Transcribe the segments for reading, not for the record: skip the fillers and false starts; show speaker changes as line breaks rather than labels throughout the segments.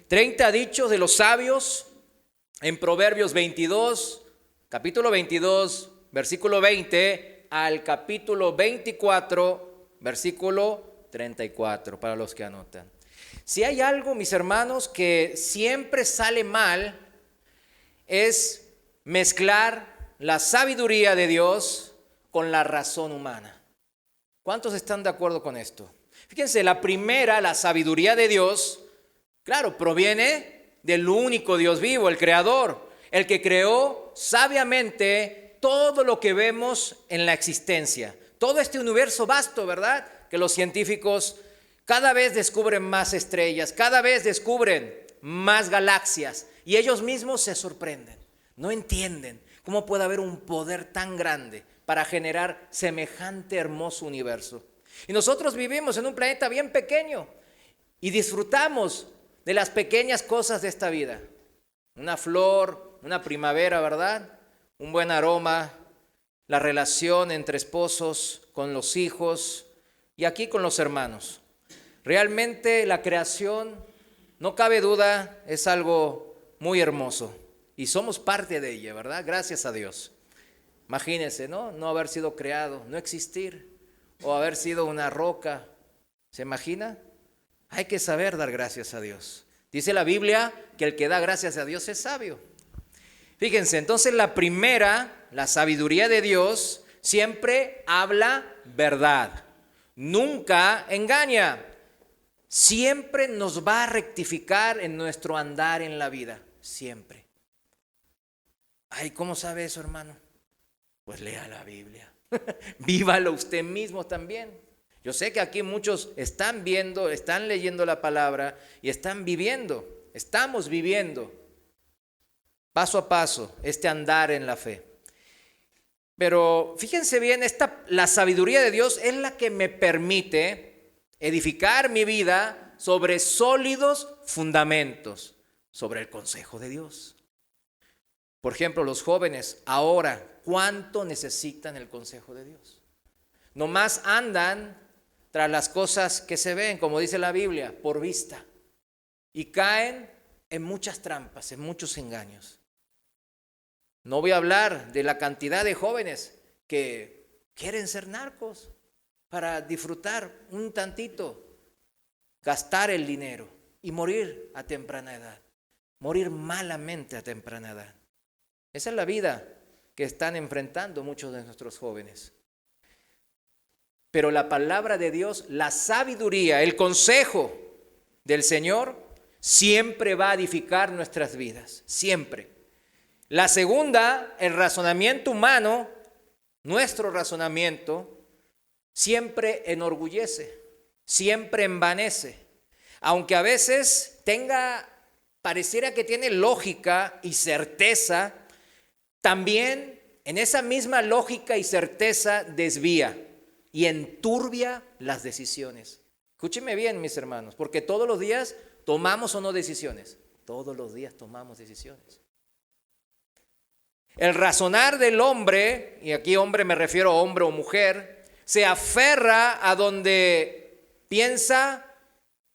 30 dichos de los sabios en Proverbios 22, capítulo 22, versículo 20 al capítulo 24, versículo 34, para los que anotan. Si hay algo, mis hermanos, que siempre sale mal, es mezclar la sabiduría de Dios con la razón humana. ¿Cuántos están de acuerdo con esto? Fíjense, la primera, la sabiduría de Dios, claro, proviene del único Dios vivo, el Creador, el que creó sabiamente todo lo que vemos en la existencia. Todo este universo vasto, ¿verdad? Que los científicos cada vez descubren más estrellas, cada vez descubren más galaxias y ellos mismos se sorprenden. No entienden cómo puede haber un poder tan grande para generar semejante hermoso universo. Y nosotros vivimos en un planeta bien pequeño y disfrutamos de las pequeñas cosas de esta vida. Una flor, una primavera, ¿verdad? Un buen aroma, la relación entre esposos, con los hijos y aquí con los hermanos. Realmente la creación, no cabe duda, es algo muy hermoso y somos parte de ella, ¿verdad? Gracias a Dios. Imagínense, ¿no? No haber sido creado, no existir o haber sido una roca. ¿Se imagina? Hay que saber dar gracias a Dios. Dice la Biblia que el que da gracias a Dios es sabio. Fíjense, entonces la primera, la sabiduría de Dios, siempre habla verdad. Nunca engaña. Siempre nos va a rectificar en nuestro andar en la vida. Siempre. Ay, ¿cómo sabe eso, hermano? Pues lea la Biblia. Vívalo usted mismo también. Yo sé que aquí muchos están viendo, están leyendo la palabra y están viviendo, estamos viviendo paso a paso este andar en la fe. Pero fíjense bien, la sabiduría de Dios es la que me permite edificar mi vida sobre sólidos fundamentos, sobre el consejo de Dios. Por ejemplo, los jóvenes ahora, ¿cuánto necesitan el consejo de Dios? Nomás andan tras las cosas que se ven, como dice la Biblia, por vista. Y caen en muchas trampas, en muchos engaños. No voy a hablar de la cantidad de jóvenes que quieren ser narcos para disfrutar un tantito, gastar el dinero y morir a temprana edad. Morir malamente a temprana edad. Esa es la vida que están enfrentando muchos de nuestros jóvenes. Pero la palabra de Dios, la sabiduría, el consejo del Señor, siempre va a edificar nuestras vidas, siempre. La segunda, el razonamiento humano, nuestro razonamiento, siempre enorgullece, siempre envanece. Aunque a veces pareciera que tiene lógica y certeza, también en esa misma lógica y certeza desvía y enturbia las decisiones. Escúchenme bien, mis hermanos, porque todos los días tomamos o no decisiones. Todos los días tomamos decisiones. El razonar del hombre, y aquí hombre me refiero a hombre o mujer, se aferra a donde piensa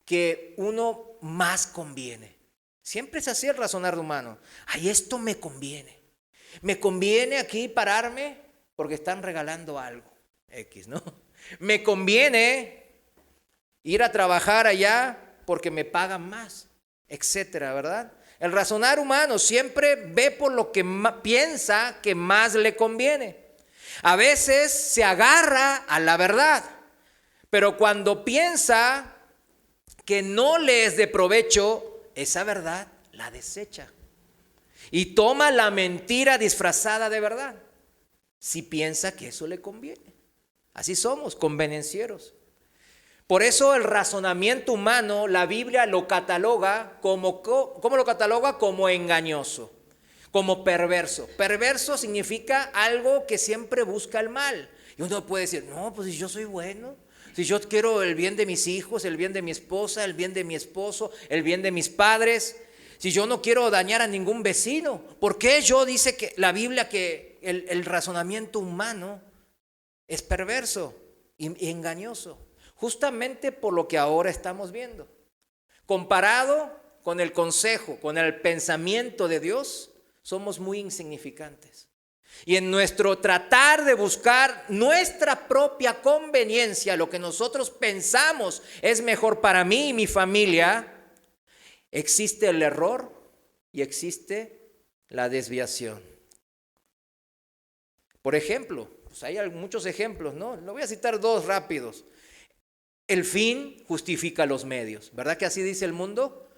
que uno más conviene. Siempre es así el razonar humano. Ay, esto me conviene. Me conviene aquí pararme porque están regalando algo. X, ¿no? Me conviene ir a trabajar allá porque me pagan más, etcétera, ¿verdad? El razonar humano siempre ve por lo que piensa que más le conviene. A veces se agarra a la verdad, pero cuando piensa que no le es de provecho, esa verdad la desecha y toma la mentira disfrazada de verdad, si piensa que eso le conviene. Así somos, convenencieros. Por eso el razonamiento humano, la Biblia lo cataloga ¿cómo lo cataloga? Como engañoso, como perverso. Perverso significa algo que siempre busca el mal. Y uno puede decir, no, pues si yo soy bueno, si yo quiero el bien de mis hijos, el bien de mi esposa, el bien de mi esposo, el bien de mis padres, si yo no quiero dañar a ningún vecino, ¿por qué dice que la Biblia que el razonamiento humano es perverso y engañoso? Justamente por lo que ahora estamos viendo. Comparado con el consejo, con el pensamiento de Dios, somos muy insignificantes. Y en nuestro tratar de buscar nuestra propia conveniencia, lo que nosotros pensamos es mejor para mí y mi familia, existe el error y existe la desviación. Por ejemplo, pues hay muchos ejemplos, ¿no? Le voy a citar dos rápidos. El fin justifica los medios, ¿verdad que así dice el mundo?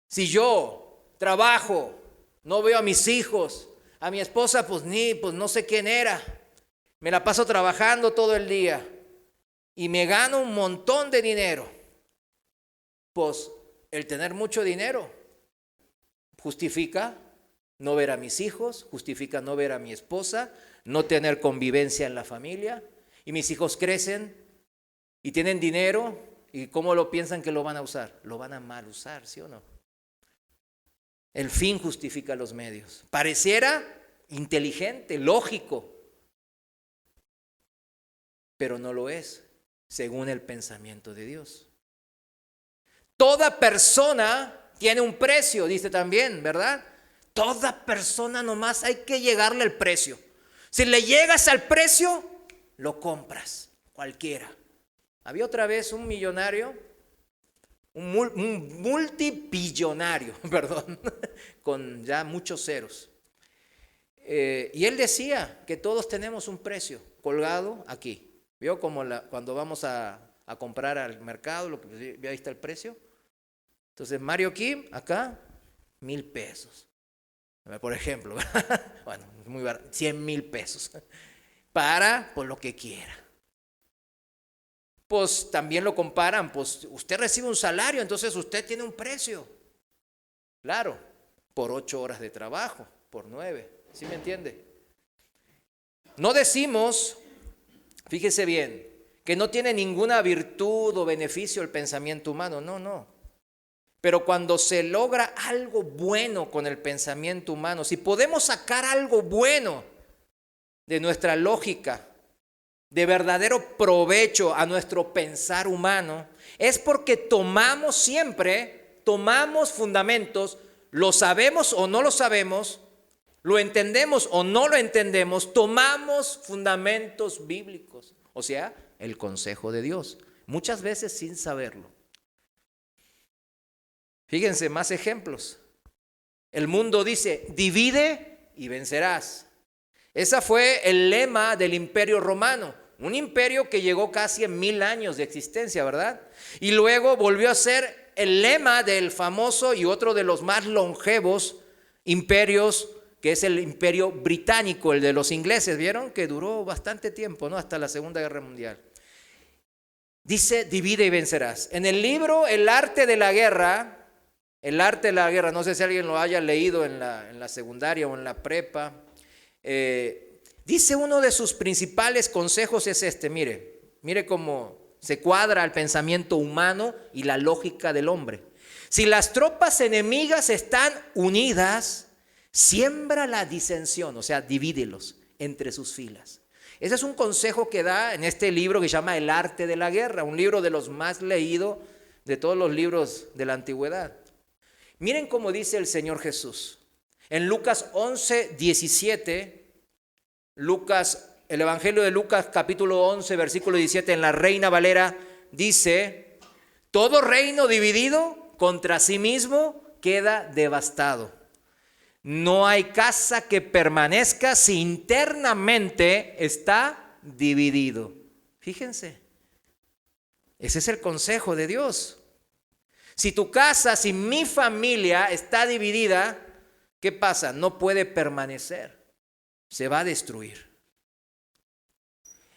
Si yo trabajo, no veo a mis hijos, a mi esposa pues no sé quién era, me la paso trabajando todo el día y me gano un montón de dinero, pues el tener mucho dinero justifica no ver a mis hijos, justifica no ver a mi esposa, no tener convivencia en la familia, y mis hijos crecen y tienen dinero, ¿y cómo lo piensan que lo van a usar? Lo van a mal usar, ¿sí o no? El fin justifica los medios. Pareciera inteligente, lógico, pero no lo es, según el pensamiento de Dios. Toda persona tiene un precio, dice también, ¿verdad? Toda persona nomás hay que llegarle al precio. Si le llegas al precio, lo compras, cualquiera. Había otra vez un millonario, un multibillonario, perdón, con ya muchos ceros. Y él decía que todos tenemos un precio colgado aquí. ¿Vio como cuando vamos a comprar al mercado, lo que ahí está el precio? Entonces Mario Kim, acá, 1,000 pesos. Por ejemplo, bueno, muy barato, 100,000 pesos. Para, pues lo que quiera. Pues también lo comparan, pues usted recibe un salario, entonces usted tiene un precio. Claro, por 8 horas de trabajo, por 9, ¿sí me entiende? No decimos, fíjese bien, que no tiene ninguna virtud o beneficio el pensamiento humano, no. Pero cuando se logra algo bueno con el pensamiento humano, si podemos sacar algo bueno de nuestra lógica, de verdadero provecho a nuestro pensar humano, es porque tomamos fundamentos, lo sabemos o no lo sabemos, lo entendemos o no lo entendemos, tomamos fundamentos bíblicos, o sea, el consejo de Dios, muchas veces sin saberlo. Fíjense, más ejemplos. El mundo dice, divide y vencerás. Ese fue el lema del Imperio Romano, un imperio que llegó casi en 1000 años de existencia, ¿verdad? Y luego volvió a ser el lema del famoso y otro de los más longevos imperios, que es el Imperio Británico, el de los ingleses. ¿Vieron? Que duró bastante tiempo, ¿no? Hasta la Segunda Guerra Mundial. Dice, divide y vencerás. En el libro El arte de la guerra, no sé si alguien lo haya leído en la secundaria o en la prepa, dice uno de sus principales consejos es este, mire cómo se cuadra el pensamiento humano y la lógica del hombre. Si las tropas enemigas están unidas, siembra la disensión, o sea, divídelos entre sus filas. Ese es un consejo que da en este libro que se llama El arte de la guerra, un libro de los más leídos de todos los libros de la antigüedad. Miren cómo dice el Señor Jesús. En Lucas 11:17, el Evangelio de Lucas capítulo 11, versículo 17, en la Reina Valera, dice, todo reino dividido contra sí mismo queda devastado. No hay casa que permanezca si internamente está dividido. Fíjense, ese es el consejo de Dios. Si tu casa, si mi familia está dividida, ¿qué pasa? No puede permanecer, se va a destruir.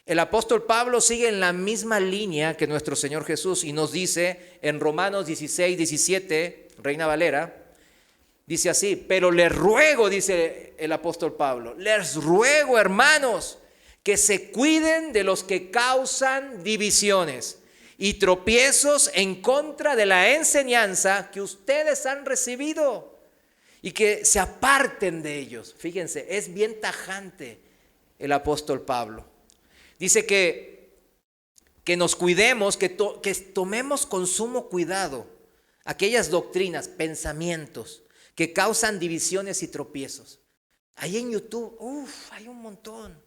El apóstol Pablo sigue en la misma línea que nuestro Señor Jesús y nos dice en Romanos 16:17, Reina Valera, dice así, pero les ruego, dice el apóstol Pablo, les ruego, hermanos, que se cuiden de los que causan divisiones y tropiezos en contra de la enseñanza que ustedes han recibido y que se aparten de ellos. Fíjense, es bien tajante el apóstol Pablo. Dice que nos cuidemos, que tomemos con sumo cuidado aquellas doctrinas, pensamientos que causan divisiones y tropiezos. Ahí en YouTube, hay un montón.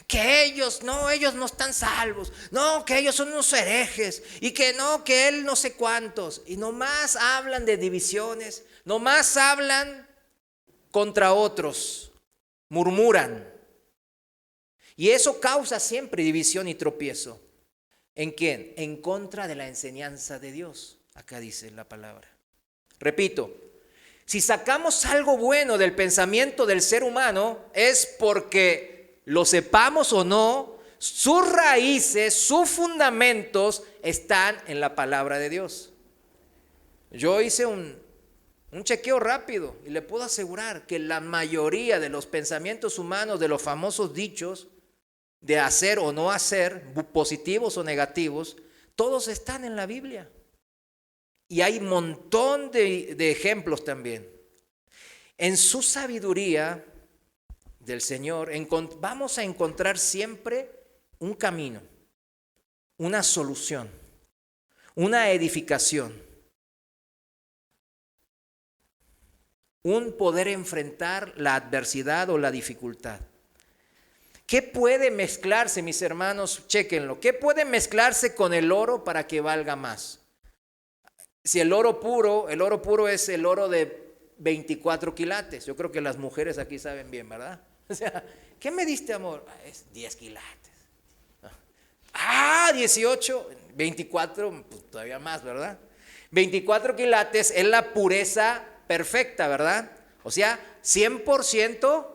Que ellos no están salvos. No, que ellos son unos herejes. Y que no, que él no sé cuántos. Y nomás hablan de divisiones. Nomás hablan contra otros. Murmuran. Y eso causa siempre división y tropiezo. ¿En quién? En contra de la enseñanza de Dios. Acá dice la palabra. Repito, si sacamos algo bueno del pensamiento del ser humano, es porque, lo sepamos o no, sus raíces, sus fundamentos están en la palabra de Dios. Yo hice un chequeo rápido y le puedo asegurar que la mayoría de los pensamientos humanos, de los famosos dichos, de hacer o no hacer, positivos o negativos, todos están en la Biblia. Y hay un montón de ejemplos también. En su sabiduría del Señor vamos a encontrar siempre un camino, una solución, una edificación, un poder enfrentar la adversidad o la dificultad. ¿Qué puede mezclarse, mis hermanos? Chéquenlo. ¿Qué puede mezclarse con el oro para que valga más? Si el oro puro es el oro de 24 quilates. Yo creo que las mujeres aquí saben bien, ¿verdad? O sea, ¿qué me diste, amor? Es 10 quilates. 18, 24, pues todavía más, ¿verdad? 24 quilates es la pureza perfecta, ¿verdad? O sea, 100%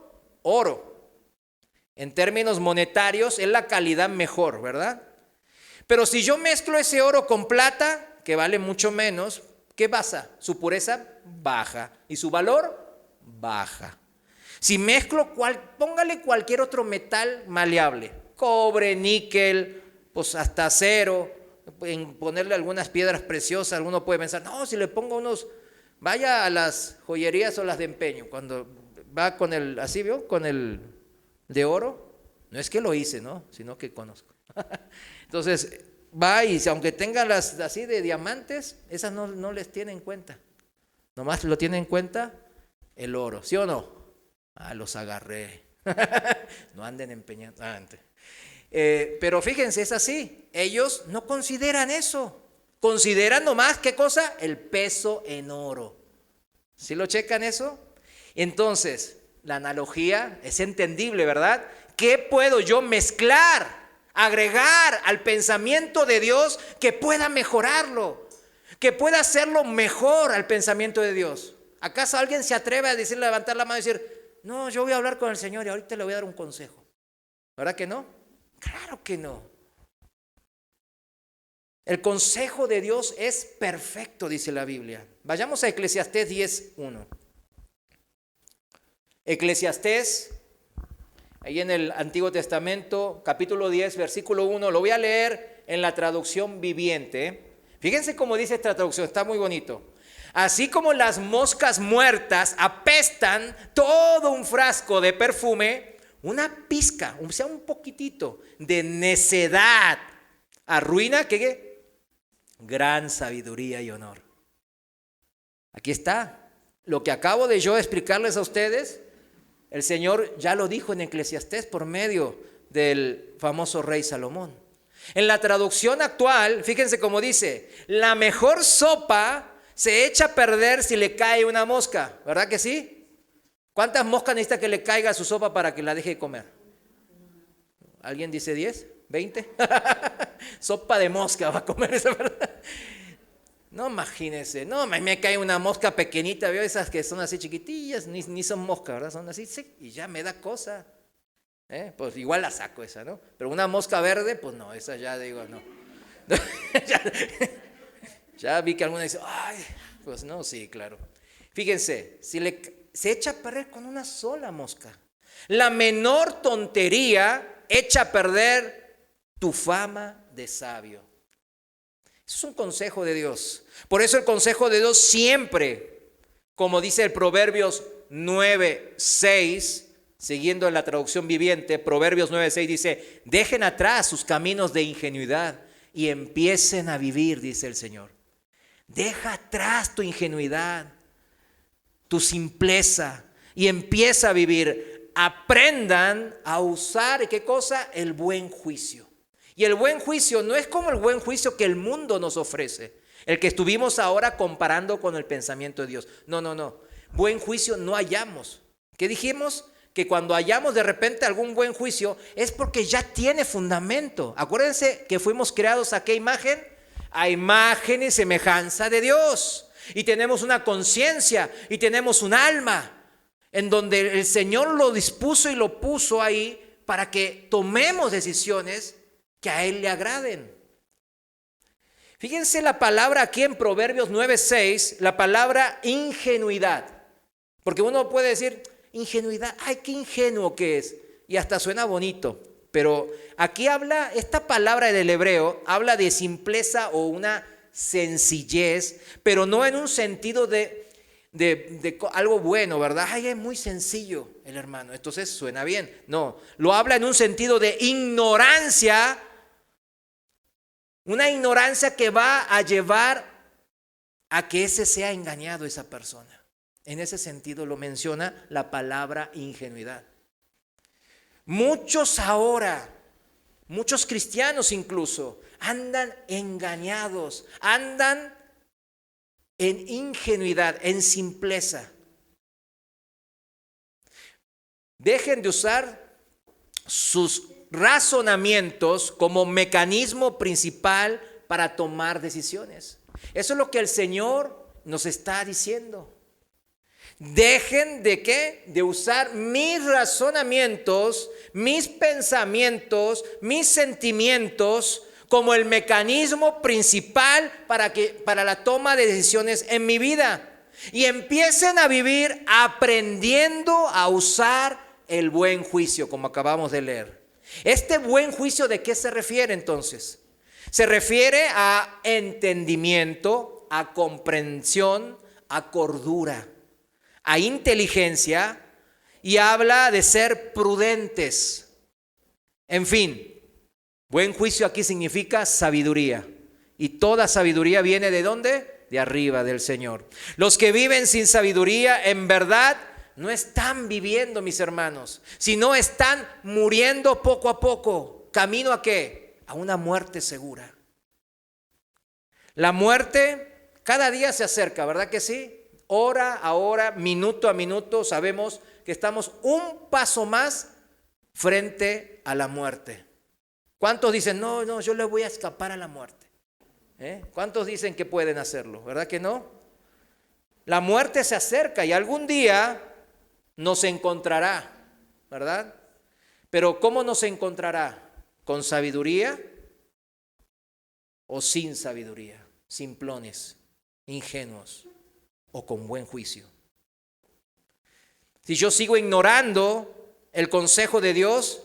oro. En términos monetarios es la calidad mejor, ¿verdad? Pero si yo mezclo ese oro con plata, que vale mucho menos, ¿qué pasa? Su pureza baja y su valor baja. Si mezclo, póngale cualquier otro metal maleable, cobre, níquel, pues hasta acero, en ponerle algunas piedras preciosas, alguno puede pensar, no, si le pongo vaya a las joyerías o las de empeño, cuando va con el, así vio, con el de oro, no es que lo hice, ¿no? Sino que conozco. Entonces, va y aunque tengan las así de diamantes, esas no les tienen en cuenta. Nomás lo tienen en cuenta el oro, ¿sí o no? Los agarré. No anden empeñando. Pero fíjense, es así. Ellos no consideran eso. Consideran nomás, ¿qué cosa? El peso en oro. ¿Sí lo checan eso? Entonces, la analogía es entendible, ¿verdad? ¿Qué puedo yo mezclar, agregar al pensamiento de Dios que pueda mejorarlo, que pueda hacerlo mejor al pensamiento de Dios? ¿Acaso alguien se atreve a decirle, levantar la mano y decir, no, yo voy a hablar con el Señor y ahorita le voy a dar un consejo? ¿Verdad que no? Claro que no. El consejo de Dios es perfecto, dice la Biblia. Vayamos a Eclesiastés 10:1. Eclesiastés, ahí en el Antiguo Testamento, capítulo 10, versículo 1, lo voy a leer en la traducción viviente. Fíjense cómo dice esta traducción, está muy bonito. Así como las moscas muertas apestan todo un frasco de perfume, una pizca, o sea, un poquitito de necedad arruina, ¿qué? Gran sabiduría y honor. Aquí está. Lo que acabo de yo explicarles a ustedes, el Señor ya lo dijo en Eclesiastés por medio del famoso rey Salomón. En la traducción actual, fíjense cómo dice, la mejor sopa se echa a perder si le cae una mosca, ¿verdad que sí? ¿Cuántas moscas necesita que le caiga a su sopa para que la deje de comer? ¿Alguien dice 10? ¿20? Sopa de mosca va a comer esa, ¿verdad? No, imagínense, no, me cae una mosca pequeñita, veo esas que son así chiquitillas, ni son moscas, ¿verdad? Son así, sí, y ya me da cosa. Pues igual la saco esa, ¿no? Pero una mosca verde, pues no, esa ya digo, no. Ya vi que alguna dice, ay, pues no, sí, claro. Fíjense, se echa a perder con una sola mosca. La menor tontería echa a perder tu fama de sabio. Eso es un consejo de Dios. Por eso el consejo de Dios siempre, como dice el Proverbios 9:6, siguiendo en la traducción viviente, Proverbios 9:6 dice, dejen atrás sus caminos de ingenuidad y empiecen a vivir, dice el Señor. Deja atrás tu ingenuidad, tu simpleza y empieza a vivir. Aprendan a usar, ¿qué cosa? El buen juicio. Y el buen juicio no es como el buen juicio que el mundo nos ofrece, el que estuvimos ahora comparando con el pensamiento de Dios. No. Buen juicio no hallamos. ¿Qué dijimos? Que cuando hallamos de repente algún buen juicio es porque ya tiene fundamento. Acuérdense que fuimos creados ¿a qué imagen? A imagen y semejanza de Dios. Y tenemos una conciencia y tenemos un alma en donde el Señor lo dispuso y lo puso ahí para que tomemos decisiones que a Él le agraden. Fíjense la palabra aquí en Proverbios 9:6, la palabra ingenuidad. Porque uno puede decir, ingenuidad, ay, qué ingenuo que es. Y hasta suena bonito. Pero aquí habla, esta palabra del hebreo, habla de simpleza o una sencillez, pero no en un sentido de algo bueno, ¿verdad? Ay, es muy sencillo el hermano, entonces suena bien. No, lo habla en un sentido de ignorancia, una ignorancia que va a llevar a que ese sea engañado esa persona. En ese sentido lo menciona la palabra ingenuidad. Muchos ahora, muchos cristianos incluso, andan engañados, andan en ingenuidad, en simpleza. Dejen de usar sus razonamientos como mecanismo principal para tomar decisiones. Eso es lo que el Señor nos está diciendo. Dejen de ¿qué? De usar mis razonamientos, mis pensamientos, mis sentimientos como el mecanismo principal para la toma de decisiones en mi vida. Y empiecen a vivir aprendiendo a usar el buen juicio, como acabamos de leer. ¿Este buen juicio de qué se refiere entonces? Se refiere a entendimiento, a comprensión, a cordura, a inteligencia, y habla de ser prudentes. En fin, buen juicio aquí significa sabiduría. Y toda sabiduría viene ¿de dónde? De arriba, del Señor. Los que viven sin sabiduría, en verdad, no están viviendo, mis hermanos, sino están muriendo poco a poco. ¿Camino a qué? A una muerte segura. La muerte cada día se acerca, ¿verdad que sí? Hora a hora, minuto a minuto, sabemos que estamos un paso más frente a la muerte. ¿Cuántos dicen, no, yo le voy a escapar a la muerte? ¿Cuántos dicen que pueden hacerlo? ¿Verdad que no? La muerte se acerca y algún día nos encontrará, ¿verdad? Pero ¿cómo nos encontrará? ¿Con sabiduría o sin sabiduría? Simplones, ingenuos o con buen juicio. Si yo sigo ignorando el consejo de Dios,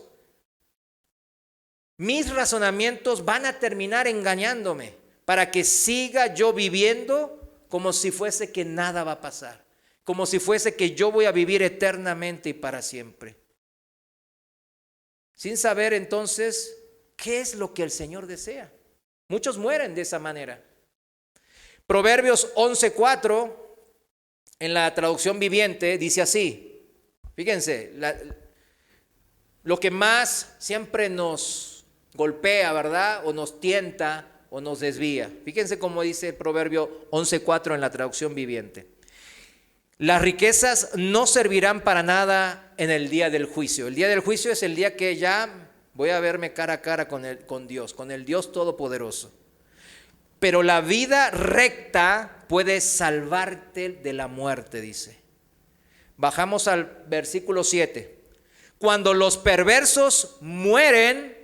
mis razonamientos van a terminar engañándome para que siga yo viviendo como si fuese que nada va a pasar, como si fuese que yo voy a vivir eternamente y para siempre. Sin saber entonces qué es lo que el Señor desea. Muchos mueren de esa manera. Proverbios 11:4 en la traducción viviente dice así. Fíjense, lo que más siempre nos golpea, ¿verdad? O nos tienta o nos desvía. Fíjense cómo dice el Proverbio 11:4 en la traducción viviente. Las riquezas no servirán para nada en el día del juicio. El día del juicio es el día que ya voy a verme cara a cara con Dios, con el Dios Todopoderoso. Pero la vida recta puede salvarte de la muerte, dice. Bajamos al versículo 7. Cuando los perversos mueren,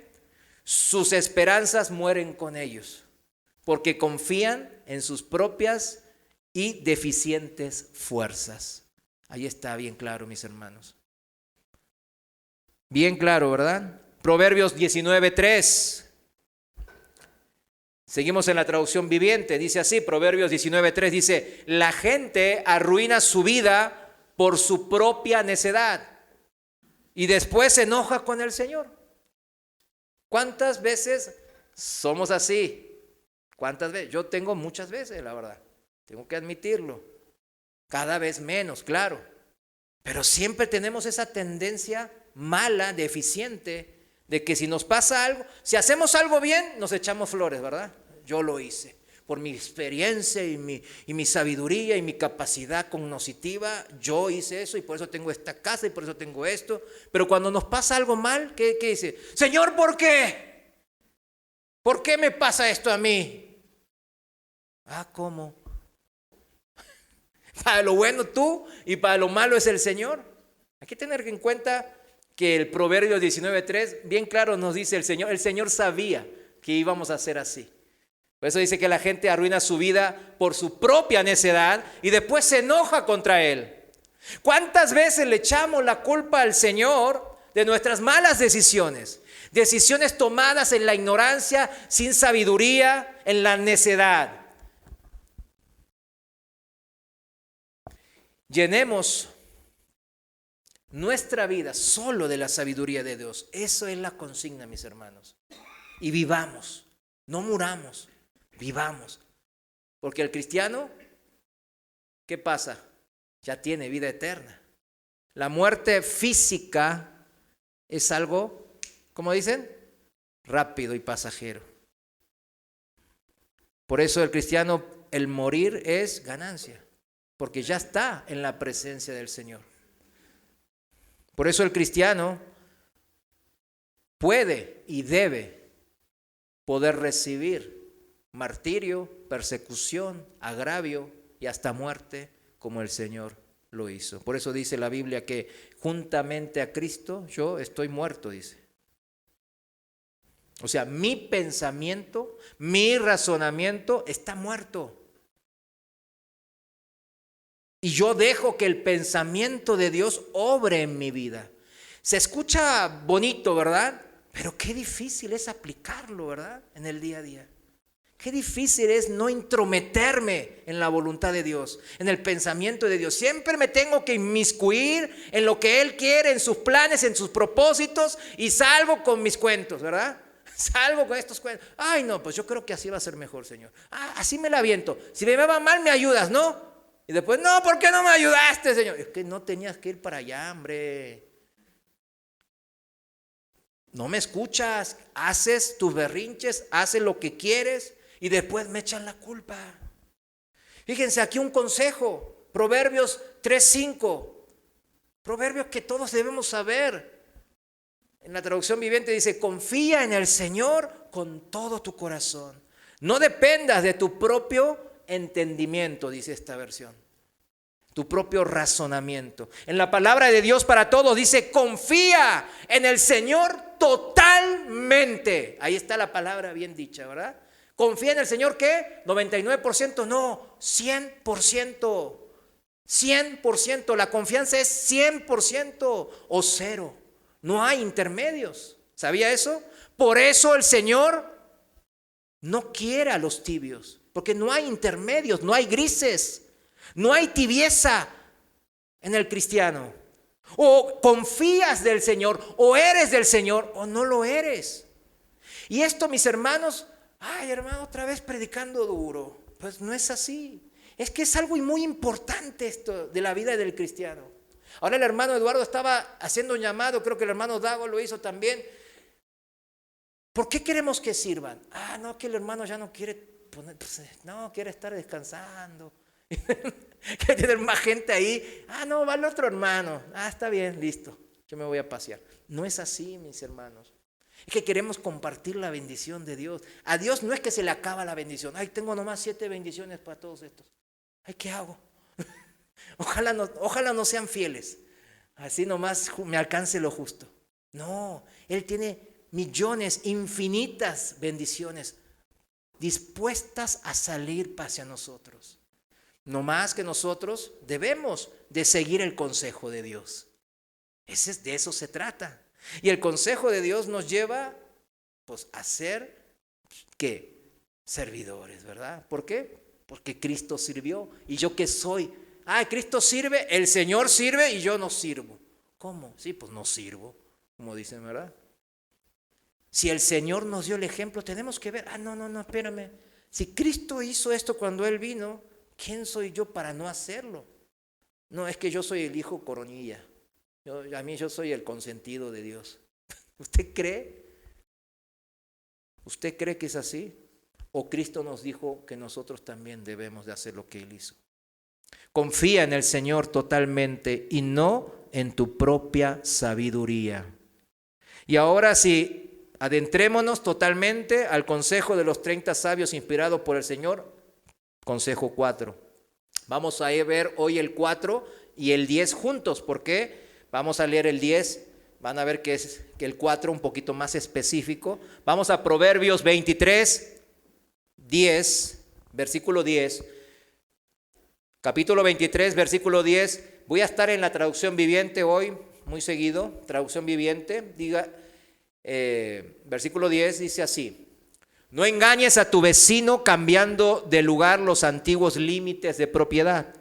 sus esperanzas mueren con ellos, porque confían en sus propias y deficientes fuerzas. Ahí está bien claro, mis hermanos. Bien claro, ¿verdad? Proverbios 19:3. Seguimos en la traducción viviente, dice así, Proverbios 19:3 dice, la gente arruina su vida por su propia necedad y después se enoja con el Señor. ¿Cuántas veces somos así? ¿Cuántas veces? Yo tengo muchas veces, la verdad. Tengo que admitirlo. Cada vez menos, claro. Pero siempre tenemos esa tendencia mala, deficiente, de que si nos pasa algo, si hacemos algo bien, nos echamos flores, ¿verdad? Yo lo hice. Por mi experiencia y mi sabiduría y mi capacidad cognitiva, yo hice eso y por eso tengo esta casa y por eso tengo esto. Pero cuando nos pasa algo mal, ¿qué dice? Señor, ¿por qué? ¿Por qué me pasa esto a mí? ¿Cómo? Para lo bueno tú y para lo malo es el Señor. Hay que tener en cuenta que el Proverbio 19:3 bien claro nos dice el Señor sabía que íbamos a ser así. Por eso dice que la gente arruina su vida por su propia necedad y después se enoja contra Él. ¿Cuántas veces le echamos la culpa al Señor de nuestras malas decisiones? Decisiones tomadas en la ignorancia, sin sabiduría, en la necedad. Llenemos nuestra vida solo de la sabiduría de Dios. Eso es la consigna, mis hermanos. Y vivamos, no muramos, vivamos. Porque el cristiano, ¿qué pasa? Ya tiene vida eterna. La muerte física es algo, ¿cómo dicen? Rápido y pasajero. Por eso el cristiano, el morir es ganancia. Porque ya está en la presencia del Señor. Por eso el cristiano puede y debe poder recibir martirio, persecución, agravio y hasta muerte como el Señor lo hizo. Por eso dice la Biblia que juntamente a Cristo yo estoy muerto, dice. O sea, mi pensamiento, mi razonamiento está muerto. Y yo dejo que el pensamiento de Dios obre en mi vida. Se escucha bonito, ¿verdad? Pero qué difícil es aplicarlo, ¿verdad? En el día a día. Qué difícil es no intrometerme en la voluntad de Dios, en el pensamiento de Dios. Siempre me tengo que inmiscuir en lo que Él quiere, en sus planes, en sus propósitos, y salgo con mis cuentos, ¿verdad? Salgo con estos cuentos. Ay, no, pues yo creo que así va a ser mejor, Señor. Así me la aviento. Si me va mal, me ayudas, ¿no? Y después, no, ¿por qué no me ayudaste, Señor? Es que no tenías que ir para allá, hombre. No me escuchas, haces tus berrinches, haces lo que quieres y después me echan la culpa. Fíjense, aquí un consejo, Proverbios 3:5. Proverbios que todos debemos saber. En la traducción viviente dice, confía en el Señor con todo tu corazón. No dependas de tu propio entendimiento, dice esta versión. Tu propio razonamiento. En la palabra de Dios para todos dice, confía en el Señor totalmente. Ahí está la palabra bien dicha, ¿verdad? Confía en el Señor, ¿qué? 99%, no, 100%. 100%, la confianza es 100% o cero. No hay intermedios. ¿Sabía eso? Por eso el Señor no quiere a los tibios. Porque no hay intermedios, no hay grises, no hay tibieza en el cristiano. O confías del Señor, o eres del Señor, o no lo eres. Y esto, mis hermanos, ay hermano, otra vez predicando duro. Pues no es así. Es que es algo muy importante esto de la vida del cristiano. Ahora el hermano Eduardo estaba haciendo un llamado, creo que el hermano Dago lo hizo también. ¿Por qué queremos que sirvan? No, que el hermano ya no quiere. No, quiere estar descansando. Quiere tener más gente ahí. No, va el otro hermano. Está bien, listo. Yo me voy a pasear. No es así, mis hermanos. Es que queremos compartir la bendición de Dios. A Dios no es que se le acaba la bendición. Ay, tengo nomás 7 bendiciones para todos estos. Ay, ¿qué hago? Ojalá no sean fieles. Así nomás me alcance lo justo. No, Él tiene millones, infinitas bendiciones dispuestas a salir hacia nosotros. No más que nosotros debemos de seguir el consejo de Dios. De eso se trata. Y el consejo de Dios nos lleva pues a ser ¿qué? Servidores, ¿verdad? ¿Por qué? Porque Cristo sirvió. ¿Y yo qué soy? Cristo sirve, el Señor sirve y yo no sirvo. ¿Cómo? Sí, pues no sirvo, como dicen, ¿verdad? Si el Señor nos dio el ejemplo, tenemos que ver, no, espérame. Si Cristo hizo esto cuando Él vino, ¿Quién soy yo para no hacerlo? No, es que yo soy el hijo coronilla. Yo soy el consentido de Dios. ¿Usted cree? ¿Usted cree que es así? ¿O Cristo nos dijo que nosotros también debemos de hacer lo que Él hizo? Confía en el Señor totalmente y no en tu propia sabiduría. Y ahora sí, adentrémonos totalmente al consejo de los 30 sabios inspirados por el Señor. Consejo 4. Vamos a ver hoy el 4 y el 10 juntos. ¿Por qué? Vamos a leer el 10. Van a ver que es que el 4 un poquito más específico. Vamos a Proverbios 23, 10, versículo 10. Capítulo 23, versículo 10. Voy a estar en la traducción viviente hoy, muy seguido. Traducción viviente. Diga, versículo 10 dice así. No engañes a tu vecino cambiando de lugar los antiguos límites de propiedad,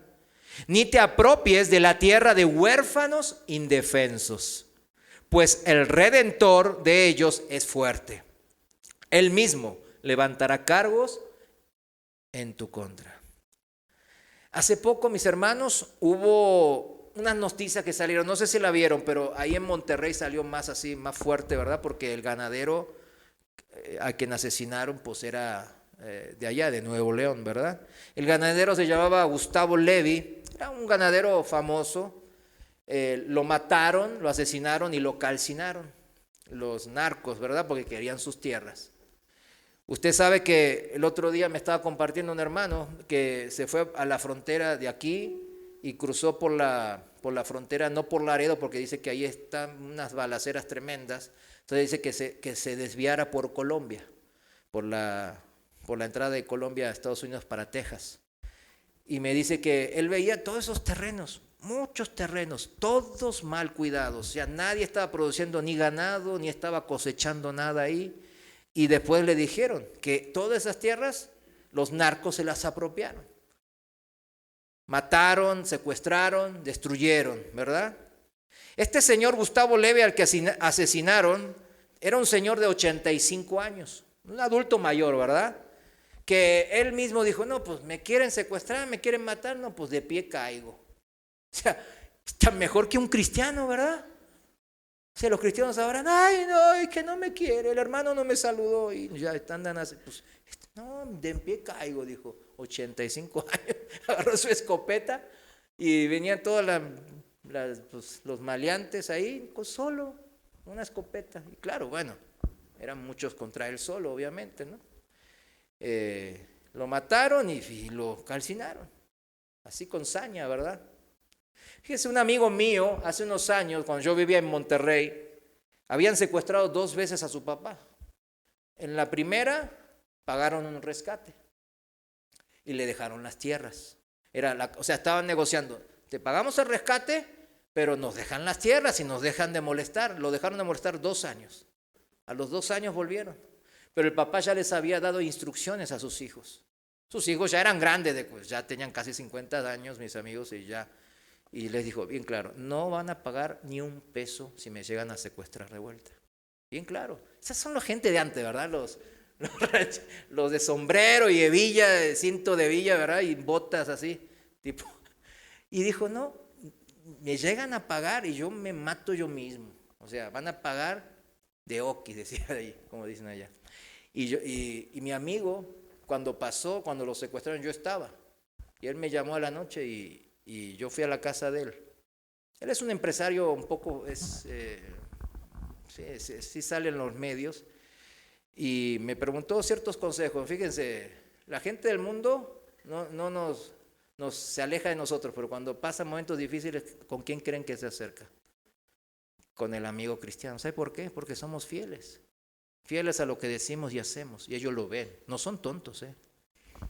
ni te apropies de la tierra de huérfanos indefensos, pues el Redentor de ellos es fuerte. Él mismo levantará cargos en tu contra. Hace poco, mis hermanos, hubo unas noticias que salieron, no sé si la vieron, pero ahí en Monterrey salió más así, más fuerte, ¿verdad? Porque el ganadero a quien asesinaron, pues era de allá, de Nuevo León, ¿verdad? El ganadero se llamaba Gustavo Levy, era un ganadero famoso. Lo mataron, lo asesinaron y lo calcinaron los narcos, ¿verdad? Porque querían sus tierras. Usted sabe que el otro día me estaba compartiendo un hermano que se fue a la frontera de aquí y cruzó por la frontera, no por Laredo, porque dice que ahí están unas balaceras tremendas. Entonces dice que se desviara por Colombia, por la entrada de Colombia a Estados Unidos para Texas. Y me dice que él veía todos esos terrenos, muchos terrenos, todos mal cuidados. O sea, nadie estaba produciendo ni ganado, ni estaba cosechando nada ahí. Y después le dijeron que todas esas tierras, los narcos se las apropiaron. Mataron, secuestraron, destruyeron, ¿verdad? Este señor Gustavo Levy, al que asesinaron, era un señor de 85 años, un adulto mayor, ¿verdad? Que él mismo dijo, no, pues me quieren secuestrar, me quieren matar, no, pues de pie caigo. O sea, está mejor que un cristiano, ¿verdad? O sea, los cristianos ahora, ay, no, es que no me quiere, el hermano no me saludó y ya están así, pues, no, de pie caigo, dijo, 85 años, agarró su escopeta y venían todos pues, los maleantes ahí, pues, solo, una escopeta. Y claro, bueno, eran muchos contra él solo, obviamente, ¿no? Lo mataron y lo calcinaron, así con saña, ¿verdad? Fíjese, un amigo mío, hace unos años, cuando yo vivía en Monterrey, habían secuestrado 2 veces a su papá. En la primera, pagaron un rescate y le dejaron las tierras. O sea, estaban negociando, te pagamos el rescate, pero nos dejan las tierras y nos dejan de molestar. Lo dejaron de molestar 2 años. A los 2 años volvieron. Pero el papá ya les había dado instrucciones a sus hijos. Sus hijos ya eran grandes, pues ya tenían casi 50 años, mis amigos, y les dijo, bien claro, no van a pagar ni un peso si me llegan a secuestrar de vuelta. Bien claro. Esas son la gente de antes, ¿verdad? Los de sombrero y hebilla, de cinto de villa, ¿verdad? Y botas así, tipo. Y dijo, no, me llegan a pagar y yo me mato yo mismo. O sea, van a pagar de oquis, decía ahí, como dicen allá. Y mi amigo, cuando lo secuestraron, yo estaba. Y él me llamó a la noche y yo fui a la casa de él. Él es un empresario un poco, sí sale en los medios. Y me preguntó ciertos consejos. Fíjense, la gente del mundo no se aleja de nosotros, pero cuando pasan momentos difíciles, ¿con quién creen que se acerca? Con el amigo cristiano. ¿Sabe por qué? Porque somos fieles. Fieles a lo que decimos y hacemos. Y ellos lo ven. No son tontos, ¿eh?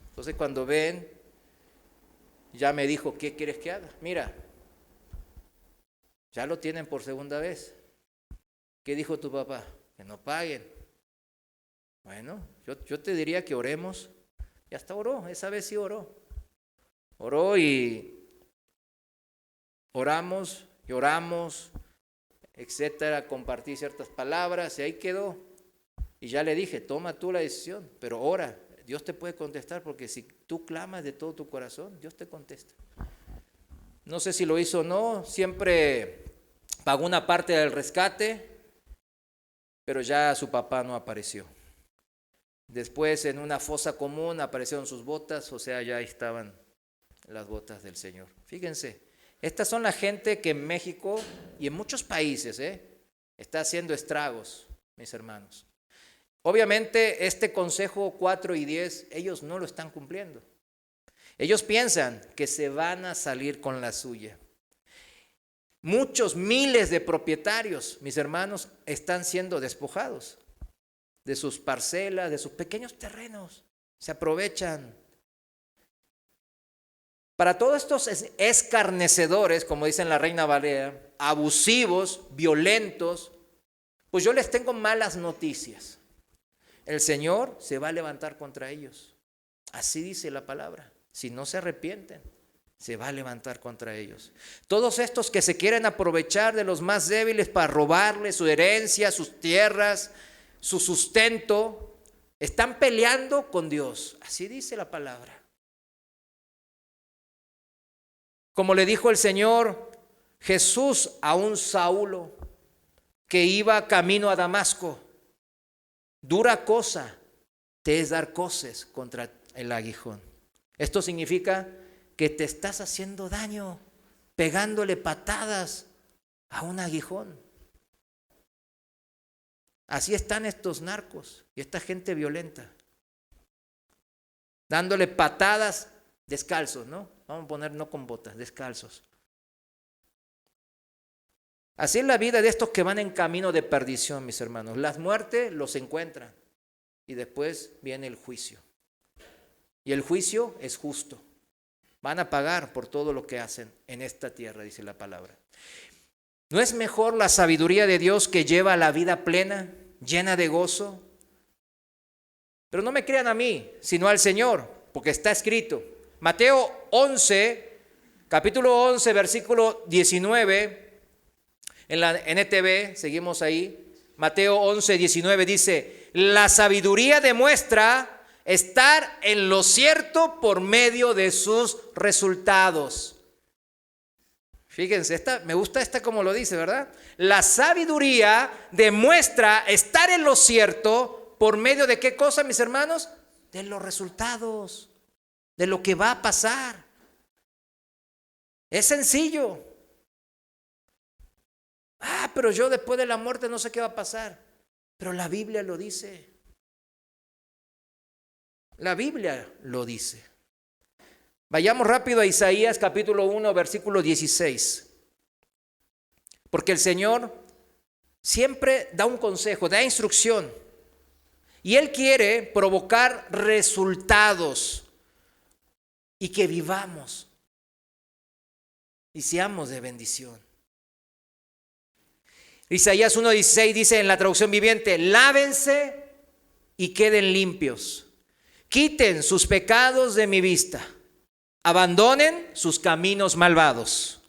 Entonces cuando ven, ya me dijo, ¿qué quieres que haga? Mira, ya lo tienen por segunda vez. ¿Qué dijo tu papá? Que no paguen. Bueno, yo te diría que oremos. Y hasta oró, esa vez sí oró. Oró y oramos, lloramos, etcétera, compartí ciertas palabras y ahí quedó. Y ya le dije, toma tú la decisión, pero ora. Dios te puede contestar, porque si tú clamas de todo tu corazón, Dios te contesta. No sé si lo hizo o no, siempre pagó una parte del rescate, pero ya su papá no apareció. Después, en una fosa común, aparecieron sus botas, o sea, ya estaban las botas del Señor. Fíjense, estas son la gente que en México y en muchos países está haciendo estragos, mis hermanos. Obviamente, este consejo 4 y 10, ellos no lo están cumpliendo. Ellos piensan que se van a salir con la suya. Muchos miles de propietarios, mis hermanos, están siendo despojados de sus parcelas, de sus pequeños terrenos. Se aprovechan. Para todos estos escarnecedores, como dice la Reina Valera, abusivos, violentos, pues yo les tengo malas noticias. El Señor se va a levantar contra ellos. Así dice la palabra. Si no se arrepienten, se va a levantar contra ellos. Todos estos que se quieren aprovechar de los más débiles para robarles su herencia, sus tierras, su sustento, están peleando con Dios. Así dice la palabra. Como le dijo el Señor Jesús a un Saulo que iba camino a Damasco: dura cosa te es dar coces contra el aguijón. Esto significa que te estás haciendo daño pegándole patadas a un aguijón. Así están estos narcos y esta gente violenta, dándole patadas descalzos, ¿no? Vamos a poner no con botas, descalzos. Así es la vida de estos que van en camino de perdición, mis hermanos. La muerte los encuentra y después viene el juicio. Y el juicio es justo. Van a pagar por todo lo que hacen en esta tierra, dice la palabra. ¿No es mejor la sabiduría de Dios que lleva a la vida plena, llena de gozo? Pero no me crean a mí, sino al Señor, porque está escrito. Mateo 11, capítulo 11, versículo 19, en la NTV, seguimos ahí. Mateo 11, 19 dice: la sabiduría demuestra estar en lo cierto por medio de sus resultados. Fíjense, me gusta esta como lo dice, ¿verdad? La sabiduría demuestra estar en lo cierto por medio de ¿qué cosa, mis hermanos? De los resultados, de lo que va a pasar. Es sencillo. Pero yo después de la muerte no sé qué va a pasar. Pero la Biblia lo dice. La Biblia lo dice. Vayamos rápido a Isaías capítulo 1, versículo 16. Porque el Señor siempre da un consejo, da instrucción. Y Él quiere provocar resultados y que vivamos y seamos de bendición. Isaías 1:16 dice en la traducción viviente: lávense y queden limpios. Quiten sus pecados de mi vista. Abandonen sus caminos malvados.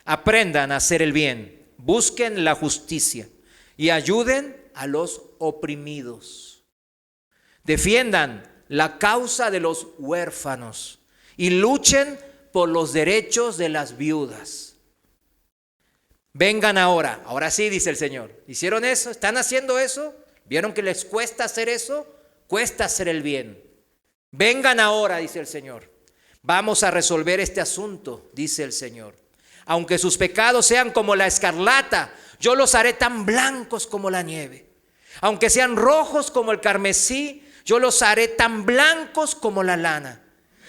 Aprendan a hacer el bien. Busquen la justicia y ayuden a los oprimidos. Defiendan la causa de los huérfanos y luchen por los derechos de las viudas. Vengan ahora sí, dice el Señor. ¿Hicieron eso? ¿Están haciendo eso? ¿Vieron que les cuesta hacer eso? Cuesta hacer el bien. Vengan ahora, dice el Señor. Vamos a resolver este asunto, dice el Señor. Aunque sus pecados sean como la escarlata, yo los haré tan blancos como la nieve. Aunque sean rojos como el carmesí, yo los haré tan blancos como la lana.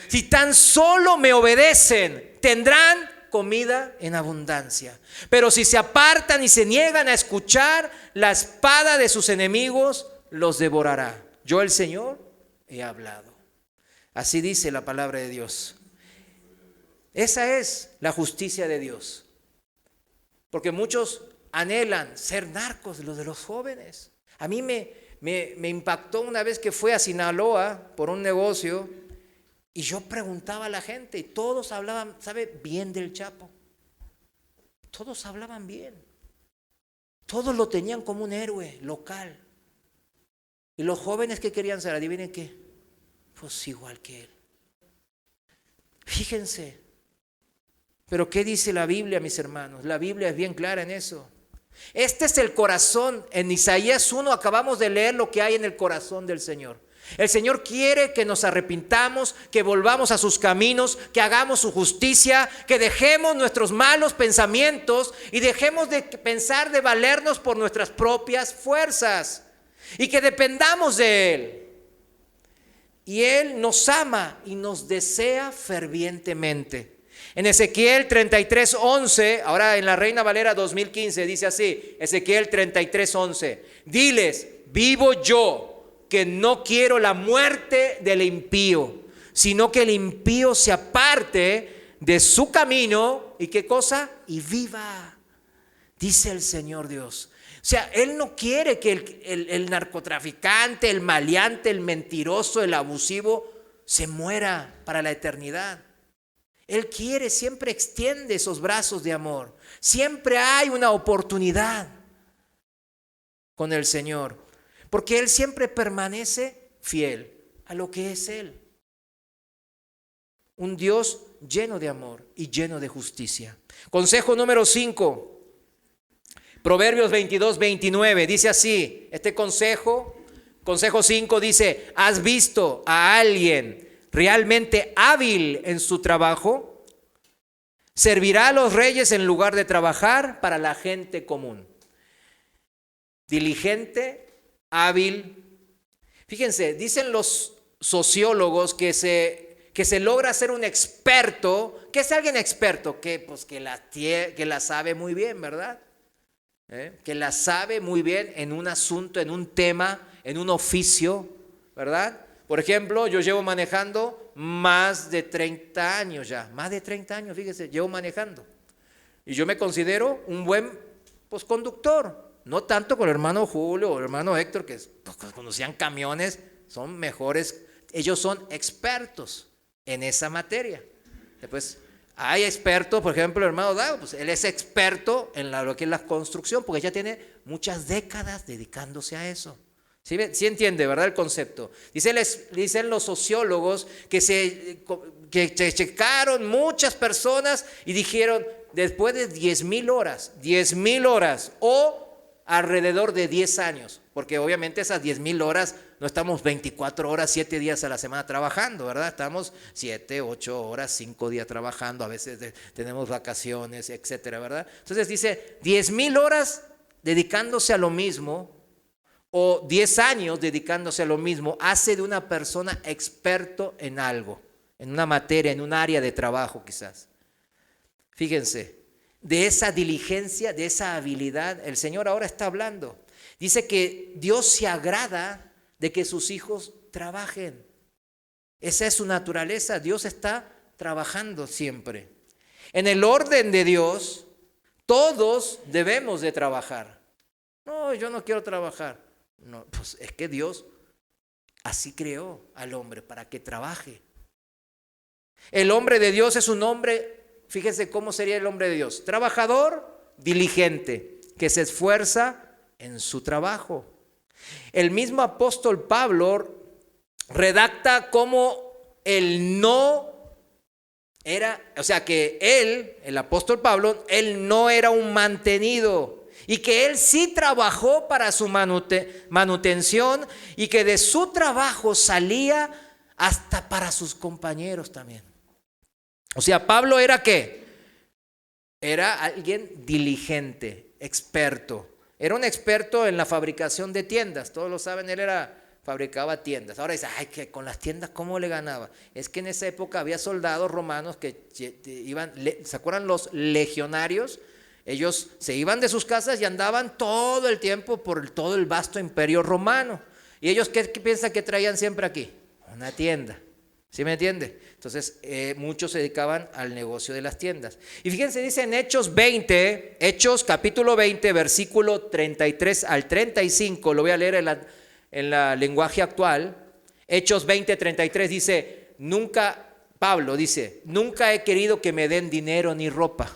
Si tan solo me obedecen, tendrán comida en abundancia. Pero si se apartan y se niegan a escuchar, la espada de sus enemigos los devorará. Yo, el Señor, he hablado. Así dice la palabra de Dios. Esa es la justicia de Dios. Porque muchos anhelan ser narcos, los de los jóvenes. A mí me impactó una vez que fui a Sinaloa por un negocio y yo preguntaba a la gente y todos hablaban, ¿sabe? Bien del Chapo. Todos hablaban bien. Todos lo tenían como un héroe local. Y los jóvenes que querían ser, adivinen qué, Pues igual que él. Fíjense. Pero ¿qué dice la Biblia, mis hermanos? La Biblia es bien clara en eso. Este es el corazón. En Isaías 1 acabamos de leer lo que hay en el corazón del Señor. El Señor quiere que nos arrepintamos, que volvamos a sus caminos, que hagamos su justicia, que dejemos nuestros malos pensamientos y dejemos de pensar de valernos por nuestras propias fuerzas y que dependamos de Él. Y Él nos ama y nos desea fervientemente. En Ezequiel 33:11, ahora en la Reina Valera 2015, dice así, Ezequiel 33:11, diles, vivo yo, que no quiero la muerte del impío, sino que el impío se aparte de su camino, ¿y qué cosa? Y viva, dice el Señor Dios. O sea, Él no quiere que el narcotraficante, el maleante, el mentiroso, el abusivo se muera para la eternidad. Él quiere, siempre extiende esos brazos de amor. Siempre hay una oportunidad con el Señor. Porque Él siempre permanece fiel a lo que es Él. Un Dios lleno de amor y lleno de justicia. Consejo número 5. Proverbios 22:29. Dice así, este consejo 5 dice, ¿has visto a alguien realmente hábil en su trabajo? Servirá a los reyes en lugar de trabajar para la gente común. Diligente, hábil. Fíjense, dicen los sociólogos que se logra ser un experto. ¿Qué es alguien experto? Que la sabe muy bien, ¿verdad? Que la sabe muy bien en un asunto, en un tema, en un oficio, ¿verdad? Por ejemplo, yo llevo manejando más de 30 años ya. Más de 30 años, fíjense, llevo manejando. Y yo me considero un buen conductor. No tanto con el hermano Julio o el hermano Héctor, que conocían camiones, son mejores. Ellos son expertos en esa materia. Después hay expertos, por ejemplo, el hermano Dago, pues él es experto en lo que es la construcción, porque ya tiene muchas décadas dedicándose a eso. ¿Sí entiende, verdad, el concepto? Dicen los sociólogos que checaron muchas personas y dijeron, después de 10,000 horas o alrededor de 10 años, porque obviamente esas 10,000 horas no estamos 24 horas, 7 días a la semana trabajando, ¿verdad? Estamos 7, 8 horas, 5 días trabajando, a veces tenemos vacaciones, etcétera, ¿verdad? Entonces dice 10,000 horas dedicándose a lo mismo o 10 años dedicándose a lo mismo, hace de una persona experto en algo, en una materia, en un área de trabajo quizás. Fíjense. De esa diligencia, de esa habilidad, el Señor ahora está hablando. Dice que Dios se agrada de que sus hijos trabajen. Esa es su naturaleza. Dios está trabajando siempre. En el orden de Dios, todos debemos de trabajar. No, yo no quiero trabajar. No, pues es que Dios así creó al hombre para que trabaje. El hombre de Dios es un hombre. Fíjense cómo sería el hombre de Dios. Trabajador, diligente, que se esfuerza en su trabajo. El mismo apóstol Pablo redacta cómo el no era, o sea que él, el apóstol Pablo, él no era un mantenido y que él sí trabajó para su manutención y que de su trabajo salía hasta para sus compañeros también. O sea, Pablo era ¿qué? Era alguien diligente, experto. Era un experto en la fabricación de tiendas. Todos lo saben, fabricaba tiendas. Ahora dice, ay, que con las tiendas, ¿cómo le ganaba? Es que en esa época había soldados romanos que iban, ¿se acuerdan los legionarios? Ellos se iban de sus casas y andaban todo el tiempo por todo el vasto imperio romano. ¿Y ellos qué piensan que traían siempre aquí? Una tienda. ¿Sí me entiende? Entonces, muchos se dedicaban al negocio de las tiendas. Y fíjense, dice en Hechos capítulo 20, versículo 33 al 35, lo voy a leer en la lenguaje actual. Hechos 20, 33 dice, Pablo dice, nunca he querido que me den dinero ni ropa.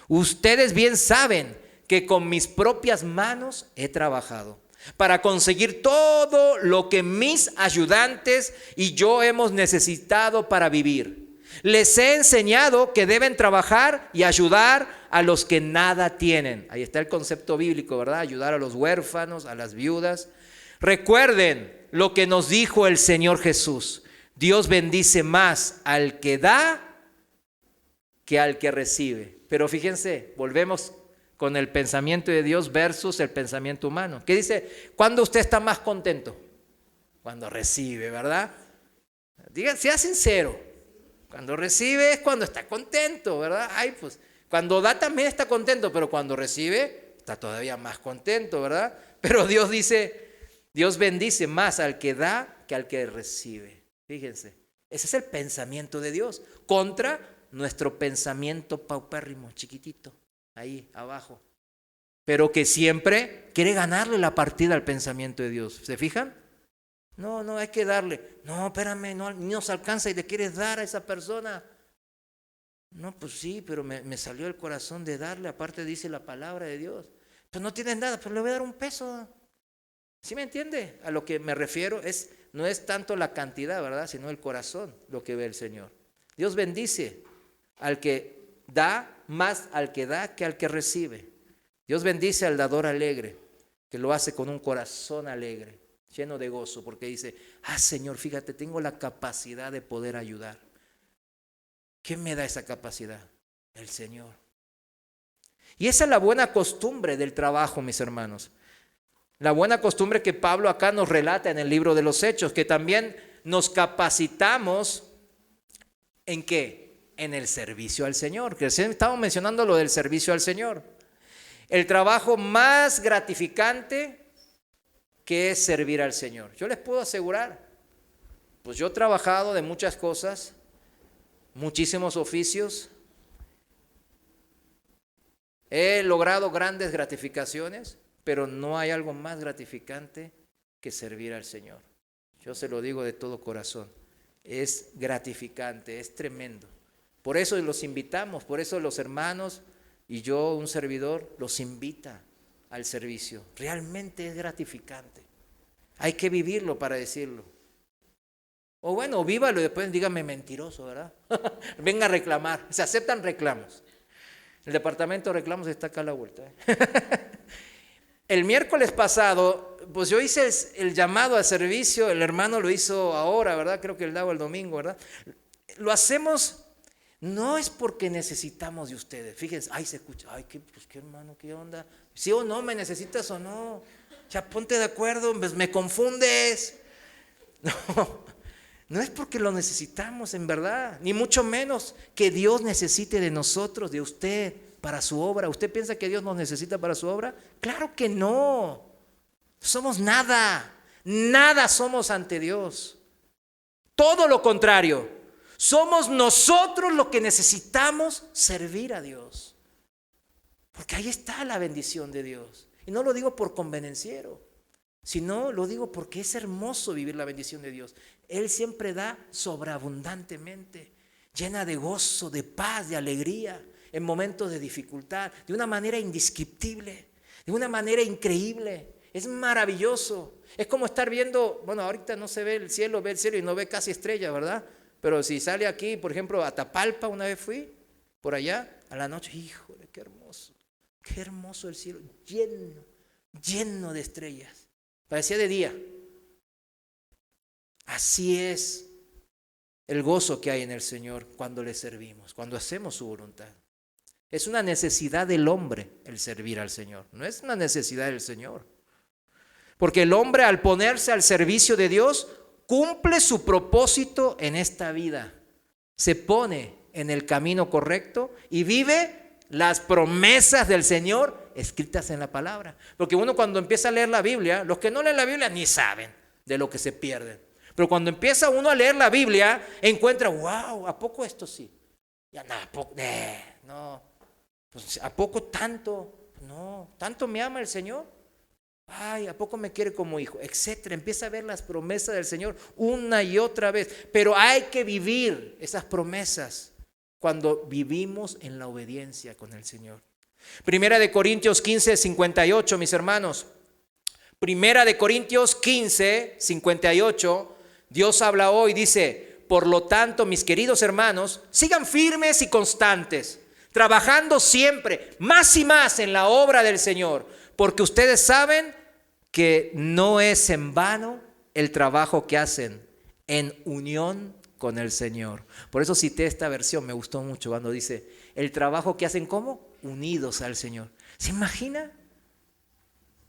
Ustedes bien saben que con mis propias manos he trabajado. para conseguir todo lo que mis ayudantes y yo hemos necesitado para vivir. Les he enseñado que deben trabajar y ayudar a los que nada tienen. Ahí está el concepto bíblico, ¿verdad? Ayudar a los huérfanos, a las viudas. Recuerden lo que nos dijo el Señor Jesús. Dios bendice más al que da que al que recibe. Pero fíjense, volvemos con el pensamiento de Dios versus el pensamiento humano. ¿Qué dice? ¿Cuándo usted está más contento? Cuando recibe, ¿verdad? Diga, sea sincero. Cuando recibe es cuando está contento, ¿verdad? Ay, pues cuando da también está contento, pero cuando recibe está todavía más contento, ¿verdad? Pero Dios dice, Dios bendice más al que da que al que recibe. Fíjense, ese es el pensamiento de Dios contra nuestro pensamiento paupérrimo, chiquitito, ahí abajo. Pero que siempre quiere ganarle la partida al pensamiento de Dios. ¿Se fijan? No, hay que darle. No, espérame, no nos alcanza y le quieres dar a esa persona. No, pues sí, pero me salió el corazón de darle, aparte dice la palabra de Dios. Pues no tienes nada, pues le voy a dar un peso. ¿Sí me entiende? A lo que me refiero no es tanto la cantidad, ¿verdad? Sino el corazón, lo que ve el Señor. Dios bendice al que da, más al que da que al que recibe. Dios bendice al dador alegre, que lo hace con un corazón alegre, lleno de gozo, porque dice, Señor, fíjate, tengo la capacidad de poder ayudar. ¿Quién me da esa capacidad? El Señor. Y esa es la buena costumbre del trabajo, mis hermanos. La buena costumbre que Pablo acá nos relata en el libro de los Hechos, que también nos capacitamos ¿en qué? En el servicio al Señor. Que estamos mencionando lo del servicio al Señor. El trabajo más gratificante que es servir al Señor. Yo les puedo asegurar, pues yo he trabajado de muchas cosas, muchísimos oficios, he logrado grandes gratificaciones, pero no hay algo más gratificante que servir al Señor. Yo se lo digo de todo corazón. Es gratificante, es tremendo. Por eso los invitamos, por eso los hermanos y yo, un servidor, los invita al servicio. Realmente es gratificante. Hay que vivirlo para decirlo. O bueno, vívalo y después dígame mentiroso, ¿verdad? Venga a reclamar. Se aceptan reclamos. El departamento de reclamos está acá a la vuelta. El miércoles pasado, pues yo hice el llamado al servicio, el hermano lo hizo ahora, ¿verdad? Creo que él daba el domingo, ¿verdad? Lo hacemos, no es porque necesitamos de ustedes. Fíjense, se escucha, pues qué hermano, qué onda. ¿Sí o no? ¿Me necesitas o no? Ya ponte de acuerdo, pues me confundes. No es porque lo necesitamos en verdad, ni mucho menos que Dios necesite de nosotros, de usted, para su obra. ¿Usted piensa que Dios nos necesita para su obra? Claro que no. Somos nada somos ante Dios. Todo lo contrario, somos nosotros los que necesitamos servir a Dios. Porque ahí está la bendición de Dios. Y no lo digo por convenenciero, sino lo digo porque es hermoso vivir la bendición de Dios. Él siempre da sobreabundantemente, llena de gozo, de paz, de alegría, en momentos de dificultad, de una manera indescriptible, de una manera increíble. Es maravilloso. Es como estar viendo, bueno, ahorita no se ve el cielo y no ve casi estrellas, ¿verdad? Pero si sale aquí, por ejemplo, a Tapalpa, una vez fui, por allá, a la noche, híjole, qué hermoso el cielo, lleno de estrellas. Parecía de día. Así es el gozo que hay en el Señor cuando le servimos, cuando hacemos su voluntad. Es una necesidad del hombre el servir al Señor, no es una necesidad del Señor. Porque el hombre, al ponerse al servicio de Dios, cumple su propósito en esta vida. Se pone en el camino correcto y vive las promesas del Señor escritas en la palabra. Porque uno cuando empieza a leer la Biblia, los que no leen la Biblia ni saben de lo que se pierden. Pero cuando empieza uno a leer la Biblia, encuentra, wow, ¿a poco esto sí? Ya no, ¿a poco? No. Pues, ¿a poco tanto? No, ¿tanto me ama el Señor? Ay, ¿a poco me quiere como hijo? Etcétera. Empieza a ver las promesas del Señor una y otra vez. Pero hay que vivir esas promesas cuando vivimos en la obediencia con el Señor. Primera de Corintios 15:58, mis hermanos. Primera de Corintios 15, 58, Dios habla hoy, dice: por lo tanto, mis queridos hermanos, sigan firmes y constantes, trabajando siempre más y más en la obra del Señor, porque ustedes saben que no es en vano el trabajo que hacen en unión con el Señor. Por eso cité esta versión, me gustó mucho cuando dice: el trabajo que hacen, ¿cómo? Unidos al Señor. ¿Se imagina?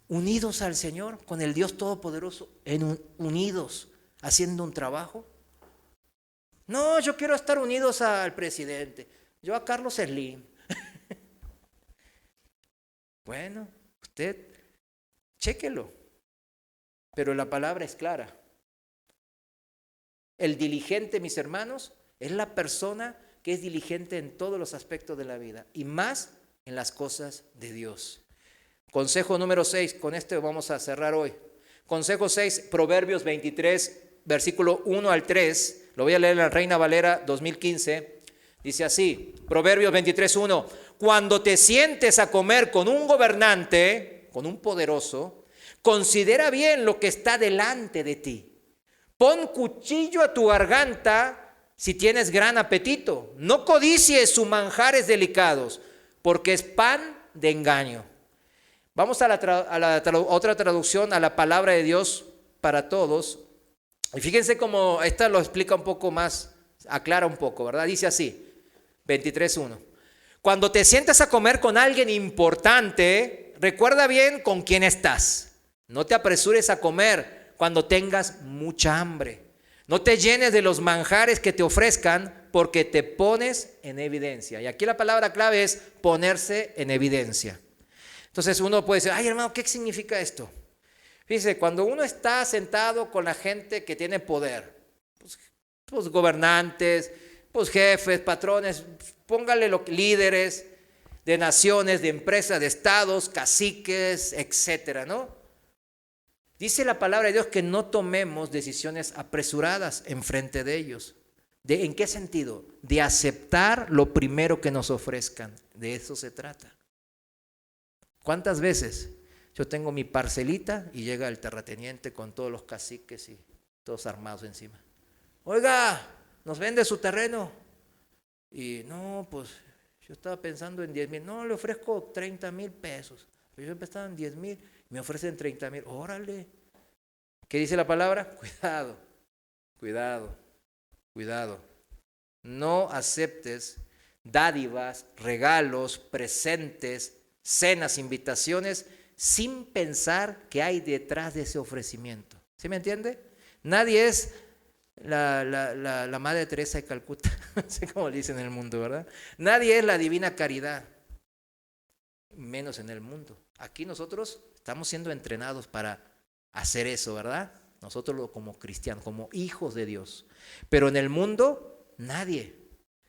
Unidos al Señor, con el Dios Todopoderoso, unidos, haciendo un trabajo. No, yo quiero estar unidos al presidente, yo a Carlos Slim. Bueno, usted, chéquelo, pero la palabra es clara. El diligente, mis hermanos, es la persona que es diligente en todos los aspectos de la vida y más en las cosas de Dios. Consejo número 6, con este vamos a cerrar hoy. Consejo 6, Proverbios 23, versículo 1 al 3. Lo voy a leer en la Reina Valera 2015. Dice así, Proverbios 23, 1. Cuando te sientes a comer con un gobernante, con un poderoso, considera bien lo que está delante de ti. Pon cuchillo a tu garganta si tienes gran apetito. No codicies sus manjares delicados, porque es pan de engaño. Vamos a la otra traducción, a la palabra de Dios para todos. Y fíjense cómo esta lo explica un poco más, aclara un poco, ¿verdad? Dice así, 23.1. Cuando te sientas a comer con alguien importante, recuerda bien con quién estás. No te apresures a comer cuando tengas mucha hambre. No te llenes de los manjares que te ofrezcan, porque te pones en evidencia. Y aquí la palabra clave es ponerse en evidencia. Entonces uno puede decir: ay, hermano, ¿qué significa esto? Fíjese, cuando uno está sentado con la gente que tiene poder, pues gobernantes, pues jefes, patrones, póngale líderes de naciones, de empresas, de estados, caciques, etcétera, ¿no? Dice la palabra de Dios que no tomemos decisiones apresuradas en frente de ellos. ¿En qué sentido? De aceptar lo primero que nos ofrezcan. De eso se trata. ¿Cuántas veces yo tengo mi parcelita y llega el terrateniente con todos los caciques y todos armados encima? Oiga, ¿nos vende su terreno? Y no, pues yo estaba pensando en 10,000. No, le ofrezco 30,000 pesos. Pero yo pensaba en 10,000, me ofrecen 30,000. Órale. ¿Qué dice la palabra? Cuidado, cuidado, cuidado. No aceptes dádivas, regalos, presentes, cenas, invitaciones, sin pensar qué hay detrás de ese ofrecimiento. ¿Sí me entiende? Nadie es la Madre Teresa de Calcuta, así como le dicen en el mundo, ¿verdad? Nadie es la Divina Caridad, menos en el mundo. Aquí nosotros estamos siendo entrenados para hacer eso, ¿verdad? Nosotros como cristianos, como hijos de Dios. Pero en el mundo, nadie.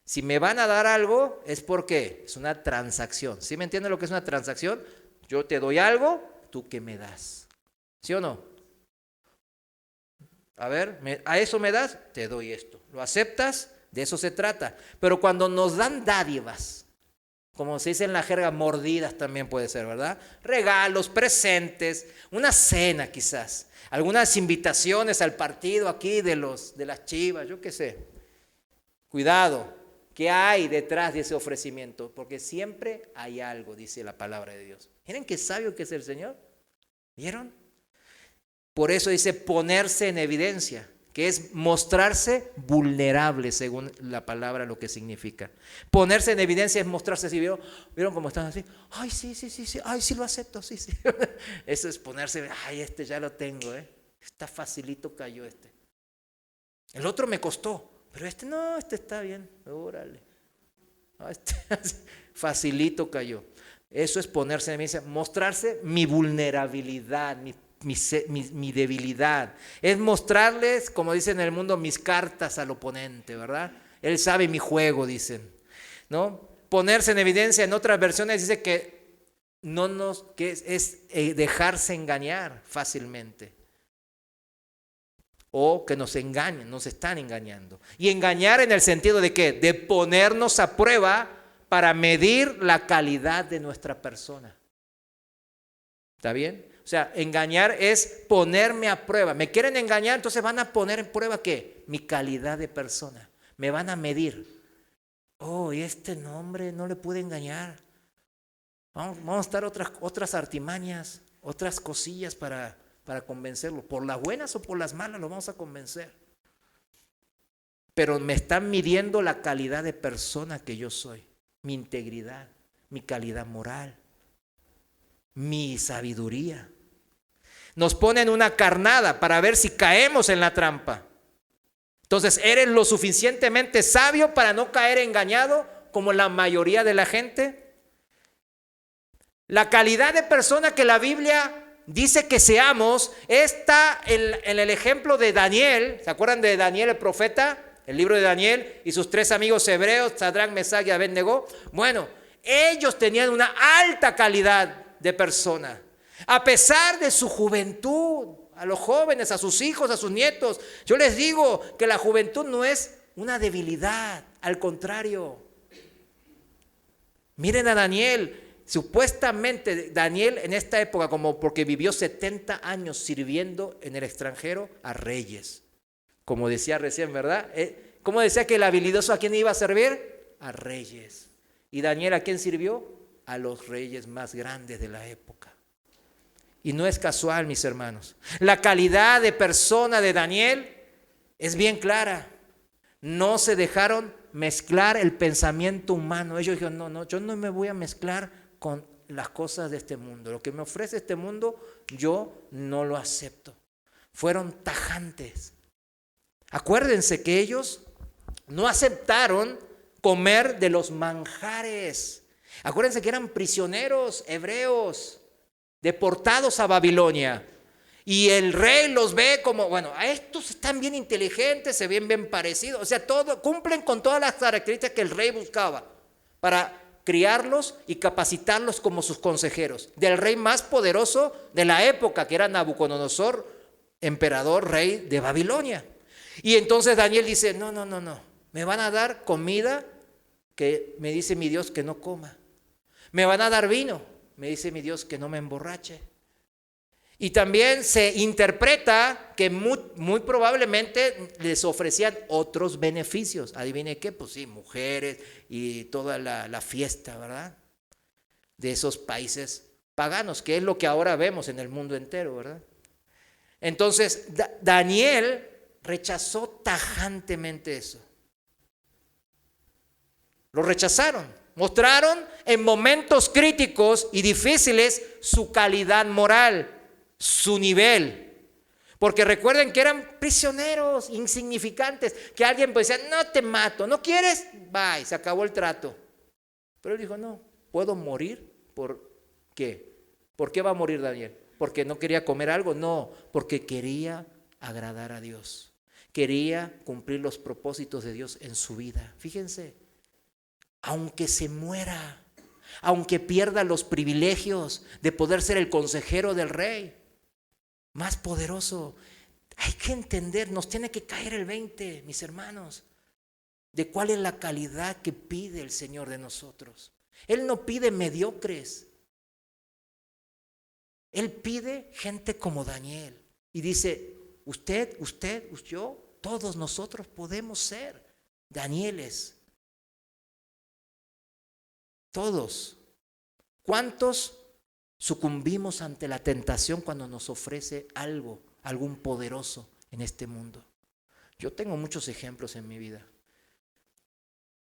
Si me van a dar algo, es porque es una transacción. ¿Sí me entienden lo que es una transacción? Yo te doy algo, ¿tú qué me das? ¿Sí o no? A ver, ¿a eso me das? Te doy esto. ¿Lo aceptas? De eso se trata. Pero cuando nos dan dádivas, como se dice en la jerga, mordidas también puede ser, ¿verdad? Regalos, presentes, una cena quizás, algunas invitaciones al partido aquí de las Chivas, yo qué sé. Cuidado. ¿Qué hay detrás de ese ofrecimiento? Porque siempre hay algo, dice la palabra de Dios. ¿Miren qué sabio que es el Señor? ¿Vieron? Por eso dice ponerse en evidencia, que es mostrarse vulnerable, según la palabra lo que significa. Ponerse en evidencia es mostrarse así. ¿Vieron cómo están así? Ay, sí, ay, sí lo acepto, sí. Eso es ponerse, ay, este ya lo tengo, está facilito cayó este. El otro me costó. Pero no, este está bien, órale. Facilito cayó. Eso es ponerse en evidencia, mostrarse mi vulnerabilidad, mi debilidad. Es mostrarles, como dicen en el mundo, mis cartas al oponente, ¿verdad? Él sabe mi juego, dicen, ¿no? Ponerse en evidencia, en otras versiones dice que es dejarse engañar fácilmente. O que nos engañen, nos están engañando. Y engañar en el sentido de ¿qué? De ponernos a prueba para medir la calidad de nuestra persona. ¿Está bien? O sea, engañar es ponerme a prueba. Me quieren engañar, entonces van a poner en prueba ¿qué? Mi calidad de persona. Me van a medir. Oh, y este nombre no le pude engañar. Vamos a dar otras artimañas, otras cosillas para convencerlo. Por las buenas o por las malas lo vamos a convencer. Pero me están midiendo la calidad de persona que yo soy. Mi integridad, mi calidad moral, mi sabiduría. Nos ponen una carnada para ver si caemos en la trampa. Entonces, ¿eres lo suficientemente sabio para no caer engañado como la mayoría de la gente? La calidad de persona que la Biblia dice que seamos está en el ejemplo de Daniel. ¿Se acuerdan de Daniel el profeta? El libro de Daniel y sus 3 amigos hebreos, Sadrach, Mesach y Abednego. Bueno, ellos tenían una alta calidad de persona. A pesar de su juventud, a los jóvenes, a sus hijos, a sus nietos. Yo les digo que la juventud no es una debilidad, al contrario. Miren a Daniel. Supuestamente Daniel en esta época, como porque vivió 70 años sirviendo en el extranjero a reyes. Como decía recién, ¿verdad? ¿Cómo decía que el habilidoso a quién iba a servir? A reyes. ¿Y Daniel a quién sirvió? A los reyes más grandes de la época. Y no es casual, mis hermanos. La calidad de persona de Daniel es bien clara. No se dejaron mezclar el pensamiento humano. Ellos dijeron, no, yo no me voy a mezclar con las cosas de este mundo. Lo que me ofrece este mundo, yo no lo acepto. Fueron tajantes. Acuérdense que ellos no aceptaron comer de los manjares. Acuérdense que eran prisioneros hebreos, deportados a Babilonia. Y el rey los ve como, bueno, a estos están bien inteligentes, se ven bien parecidos. O sea, cumplen con todas las características que el rey buscaba para criarlos y capacitarlos como sus consejeros. Del rey más poderoso de la época, que era Nabucodonosor, emperador, rey de Babilonia. Y entonces Daniel dice, no, me van a dar comida que me dice mi Dios que no coma. Me van a dar vino, me dice mi Dios que no me emborrache. Y también se interpreta que muy probablemente les ofrecían otros beneficios. ¿Adivine qué? Pues sí, mujeres y toda la fiesta, ¿verdad? De esos países paganos, que es lo que ahora vemos en el mundo entero, ¿verdad? Entonces, Daniel rechazó tajantemente eso. Lo rechazaron. Mostraron en momentos críticos y difíciles su calidad moral, su nivel. Porque recuerden que eran prisioneros insignificantes, que alguien pues decía, no te mato, ¿no quieres? Bye, se acabó el trato. Pero él dijo, no, ¿puedo morir? ¿Por qué? ¿Por qué va a morir Daniel? ¿Porque no quería comer algo? No, porque quería agradar a Dios. Quería cumplir los propósitos de Dios en su vida. Fíjense, aunque se muera, aunque pierda los privilegios de poder ser el consejero del rey más poderoso, hay que entender, nos tiene que caer el 20, mis hermanos, de cuál es la calidad que pide el Señor de nosotros. Él no pide mediocres. Él pide gente como Daniel. Y dice, usted, yo, todos nosotros podemos ser Danieles. Todos. ¿Cuántos sucumbimos ante la tentación cuando nos ofrece algún poderoso en este mundo? Yo tengo muchos ejemplos en mi vida.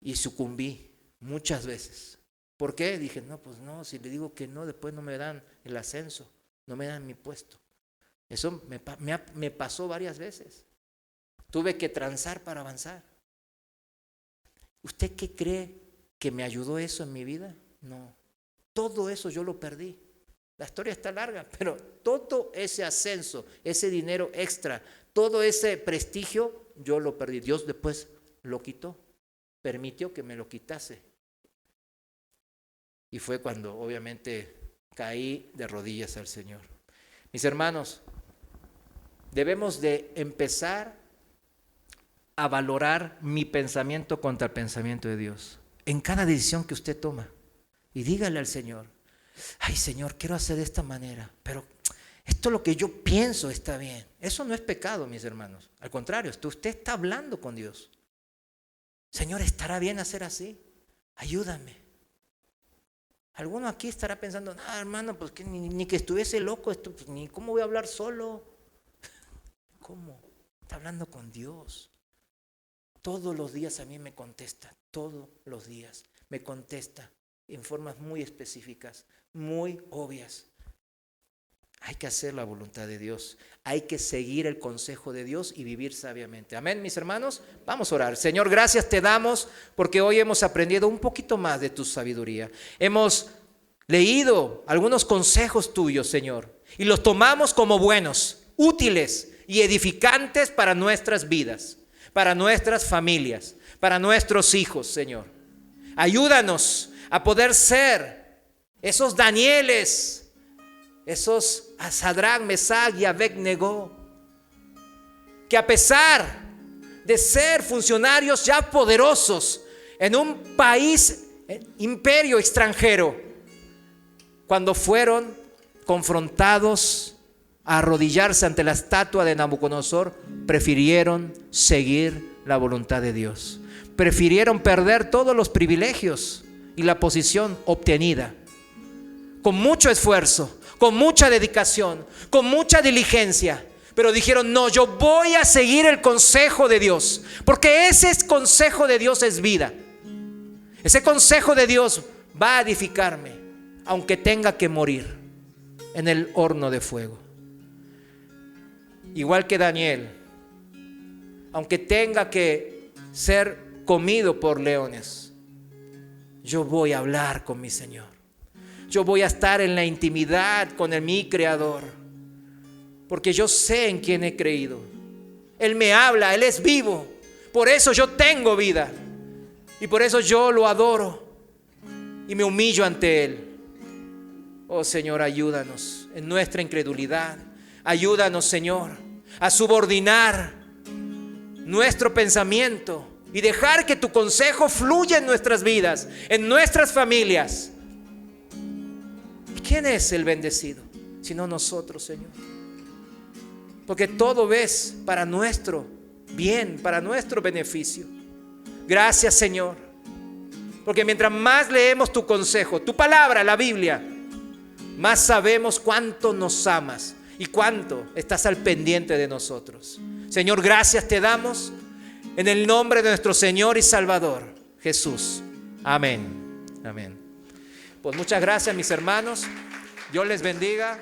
Y sucumbí muchas veces. ¿Por qué? Dije, no, pues no, si le digo que no, después no me dan el ascenso, no me dan mi puesto. Eso me pasó varias veces. Tuve que transar para avanzar. ¿Usted qué cree que me ayudó eso en mi vida? No. Todo eso yo lo perdí. La historia está larga, pero todo ese ascenso, ese dinero extra, todo ese prestigio, yo lo perdí. Dios después lo quitó, permitió que me lo quitase. Y fue cuando obviamente caí de rodillas al Señor. Mis hermanos, debemos de empezar a valorar mi pensamiento contra el pensamiento de Dios. En cada decisión que usted toma. Y dígale al Señor, ay Señor, quiero hacer de esta manera, pero Esto es lo que yo pienso está bien. Eso no es pecado, mis hermanos. Al contrario, usted está hablando con Dios. Señor, ¿estará bien hacer así? Ayúdame. Alguno aquí estará pensando, no, hermano, pues que ni que estuviese loco, esto, pues, ni cómo voy a hablar solo. ¿Cómo? Está hablando con Dios. Todos los días a mí me contesta, todos los días me contesta en formas muy específicas, muy obvias. Hay que hacer la voluntad de Dios, hay que seguir el consejo de Dios y vivir sabiamente. Amén, mis hermanos. Vamos a orar. Señor, gracias te damos porque hoy hemos aprendido un poquito más de tu sabiduría. Hemos leído algunos consejos tuyos, Señor, y los tomamos como buenos, útiles y edificantes para nuestras vidas, para nuestras familias, para nuestros hijos, Señor. Ayúdanos a poder ser esos Danieles, esos Sadrach, Mesach y Abed-Nego, que a pesar de ser funcionarios ya poderosos en un país, imperio extranjero, cuando fueron confrontados a arrodillarse ante la estatua de Nabucodonosor, prefirieron seguir la voluntad de Dios. Prefirieron perder todos los privilegios y la posición obtenida con mucho esfuerzo, con mucha dedicación, con mucha diligencia, pero dijeron, no, yo voy a seguir el consejo de Dios, porque ese consejo de Dios es vida. Ese consejo de Dios va a edificarme, aunque tenga que morir en el horno de fuego. Igual que Daniel, aunque tenga que ser comido por leones, yo voy a hablar con mi Señor. Yo voy a estar en la intimidad con mi Creador, porque yo sé en quién he creído. Él me habla, Él es vivo. Por eso yo tengo vida. Y por eso yo lo adoro y me humillo ante Él. Oh Señor, ayúdanos en nuestra incredulidad. Ayúdanos, Señor, a subordinar nuestro pensamiento y dejar que tu consejo fluya en nuestras vidas, en nuestras familias. ¿Quién es el bendecido? Sino nosotros, Señor. Porque todo es para nuestro bien, para nuestro beneficio. Gracias, Señor. Porque mientras más leemos tu consejo, tu palabra, la Biblia, más sabemos cuánto nos amas y cuánto estás al pendiente de nosotros. Señor, gracias te damos en el nombre de nuestro Señor y Salvador, Jesús. Amén. Amén. Pues muchas gracias, mis hermanos. Dios les bendiga.